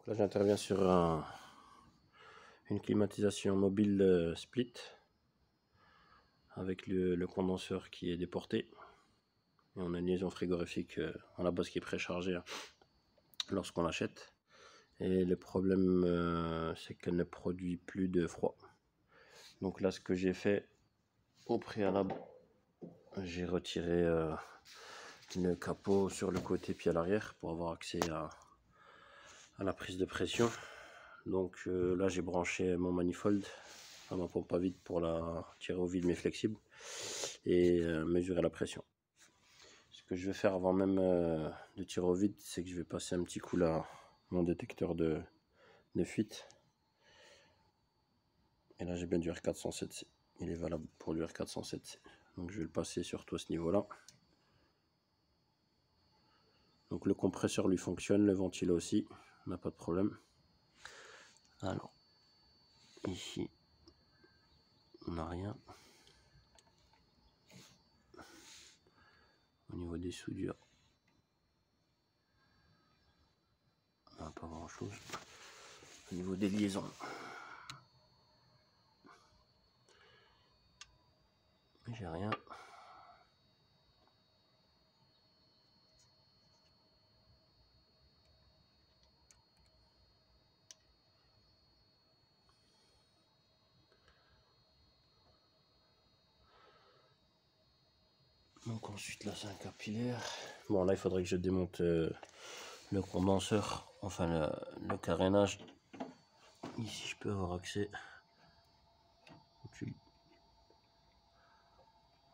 Là, j'interviens sur une climatisation mobile split avec le condenseur qui est déporté. Et on a une liaison frigorifique à la base qui est préchargée lorsqu'on l'achète. Et le problème, c'est qu'elle ne produit plus de froid. Donc là, ce que j'ai fait au préalable, j'ai retiré le capot sur le côté puis à l'arrière pour avoir accès à la prise de pression. Donc là, j'ai branché mon manifold à ma pompe à vide pour la tirer au vide mais flexible et mesurer la pression. Ce que je vais faire avant même de tirer au vide, c'est que je vais passer un petit coup là mon détecteur de fuite. Et là, j'ai bien du R407C. Il est valable pour le R407C. Donc je vais le passer surtout à ce niveau-là. Donc le compresseur lui fonctionne, le ventilo aussi, on n'a pas de problème. Alors, ici, on n'a rien. Au niveau des soudures, on n'a pas grand chose. Au niveau des liaisons, j'ai rien. Donc ensuite là c'est un capillaire. Bon là il faudrait que je démonte le condenseur, enfin le carénage. Ici je peux avoir accès.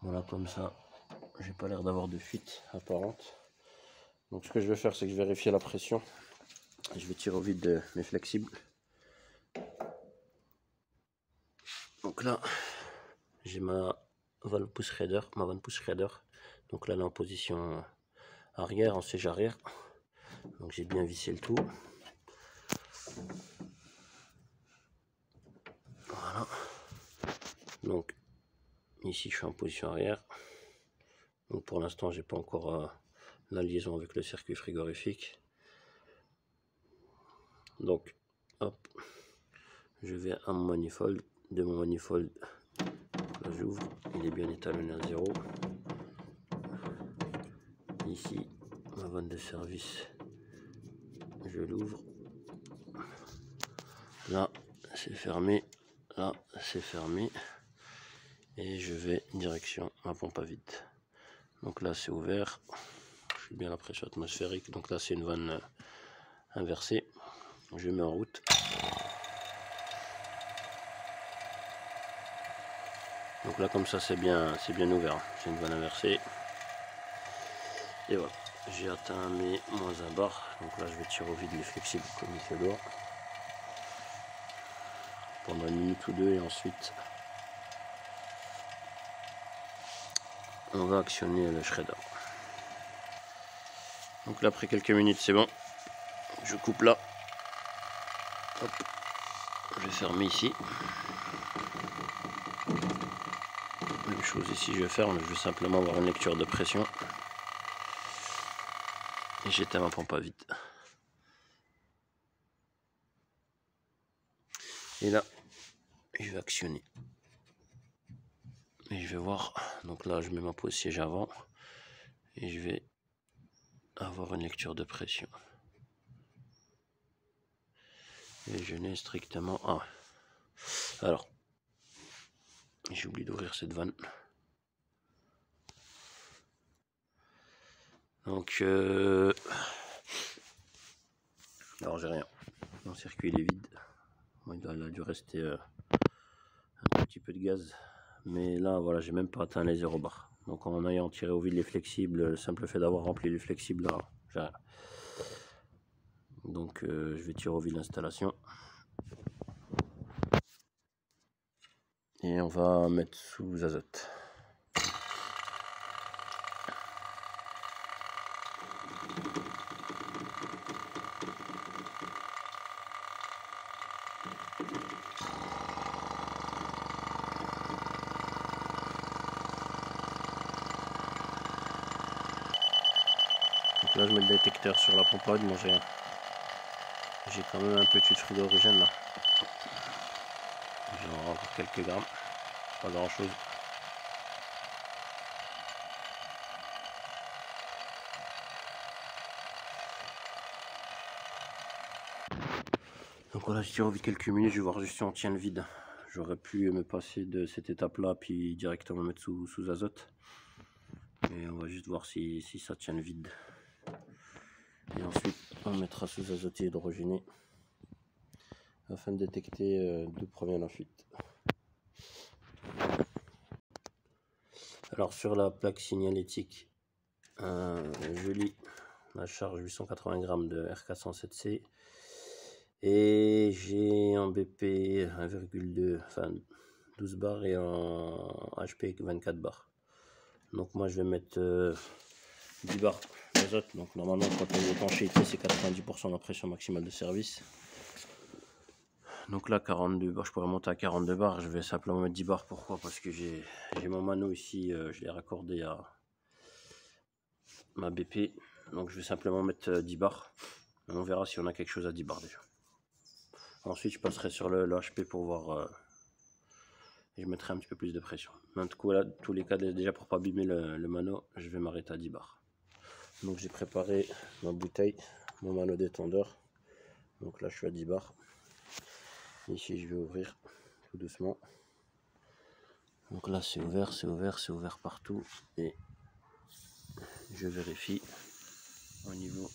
Voilà, comme ça j'ai pas l'air d'avoir de fuite apparente. Donc ce que je vais faire, c'est que je vais vérifier la pression. Je vais tirer au vide mes flexibles. Donc là j'ai ma valve push header, donc là elle est en position arrière, en siège arrière. Donc j'ai bien vissé le tout. Voilà. Donc ici je suis en position arrière. Donc pour l'instant j'ai pas encore la liaison avec le circuit frigorifique. Donc hop, je vais à mon manifold. De mon manifold, là j'ouvre, il est bien étalonné à 0. Ici ma vanne de service, je l'ouvre. Là c'est fermé, là c'est fermé. Et je vais direction ma pompe à vide. Donc là c'est ouvert, je suis bien à la pression atmosphérique. Donc là c'est une vanne inversée. Je mets en route. Donc là comme ça c'est bien ouvert. C'est une vanne inversée. Et voilà, j'ai atteint mes -1 bar. Donc là je vais tirer au vide les flexibles comme il se doit. Pendant 1 minute ou 2 et ensuite on va actionner le shredder. Donc là après quelques minutes c'est bon. Je coupe là. Hop. Je vais fermer ici. Même chose ici, je ferme. Je vais simplement avoir une lecture de pression. Et j'éteins ma pompe à vide. Et là, je vais actionner. Et je vais voir. Donc là, je mets ma pose siège avant. Et je vais avoir une lecture de pression. Et je n'ai strictement... Ah. Alors, j'ai oublié d'ouvrir cette vanne. Donc, alors j'ai rien. Mon circuit il est vide. Bon, il a dû rester un petit peu de gaz. Mais là, voilà, j'ai même pas atteint les 0 bars. Donc en ayant tiré au vide les flexibles, le simple fait d'avoir rempli les flexibles là, j'ai rien. Donc je vais tirer au vide l'installation. Et on va mettre sous azote. Donc là je mets le détecteur sur la pompe à vide, bon, j'ai quand même un petit frigorigène là. J'ai encore quelques grammes, pas grand chose. Donc voilà, je tire au vide quelques minutes, je vais voir juste si on tient le vide. J'aurais pu me passer de cette étape là, puis directement mettre sous azote. Et on va juste voir si ça tient le vide. Et ensuite, on mettra sous azote hydrogéné afin de détecter d'où provient la fuite. Alors sur la plaque signalétique, je lis la charge 880 grammes de R407C et j'ai un BP 1,2, enfin 12 bars et un HP 24 bars. Donc moi je vais mettre 10 bars d'azote. Donc normalement quand on est étanchéité c'est 90% de la pression maximale de service. Donc là 42 bars, je pourrais monter à 42 bars, je vais simplement mettre 10 bars. Pourquoi? Parce que j'ai mon mano ici, je l'ai raccordé à ma BP. Donc je vais simplement mettre 10 bars. On verra si on a quelque chose à 10 bars déjà. Ensuite je passerai sur le HP pour voir et je mettrai un petit peu plus de pression. Mais en tout cas, là, tous les cas, déjà pour pas abîmer le mano, je vais m'arrêter à 10 bars. Donc j'ai préparé ma bouteille, mon mano détendeur. Donc là je suis à 10 bars. Ici je vais ouvrir tout doucement. Donc là c'est ouvert, c'est ouvert, c'est ouvert partout. Et je vérifie au niveau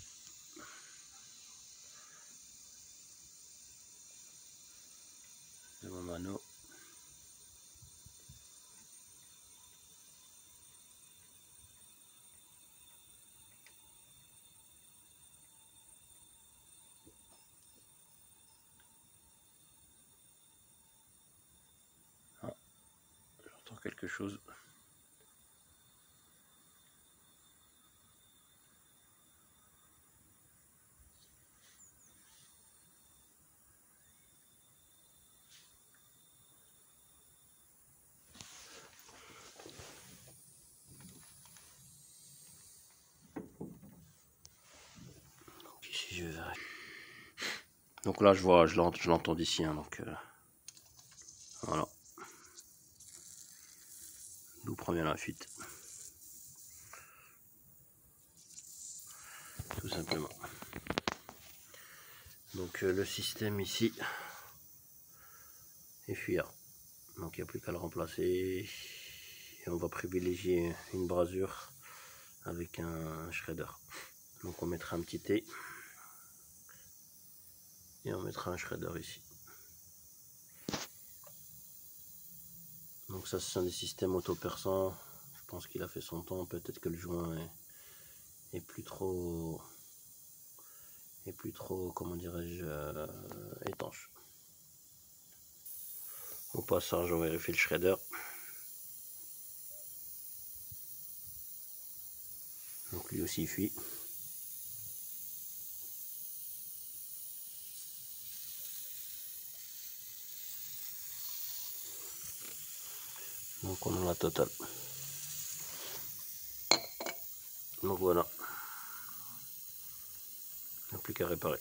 de mon mano. Ah, j'entends quelque chose. Ici je vérifie. Donc là je vois, je l'entends d'ici, hein, donc voilà. D'où provient la fuite. Tout simplement. Donc le système ici est fuyard. Donc il n'y a plus qu'à le remplacer. Et on va privilégier une brasure avec un shredder. Donc on mettra un petit T. Et on mettra un shredder ici. Donc ça ce sont des systèmes auto-perçants. Je pense qu'il a fait son temps. Peut-être que le joint est plus trop, comment dirais-je, étanche. Au passage on vérifie le shredder. Donc lui aussi il fuit. Donc on a la totale. Donc voilà. Il n'y a plus qu'à réparer.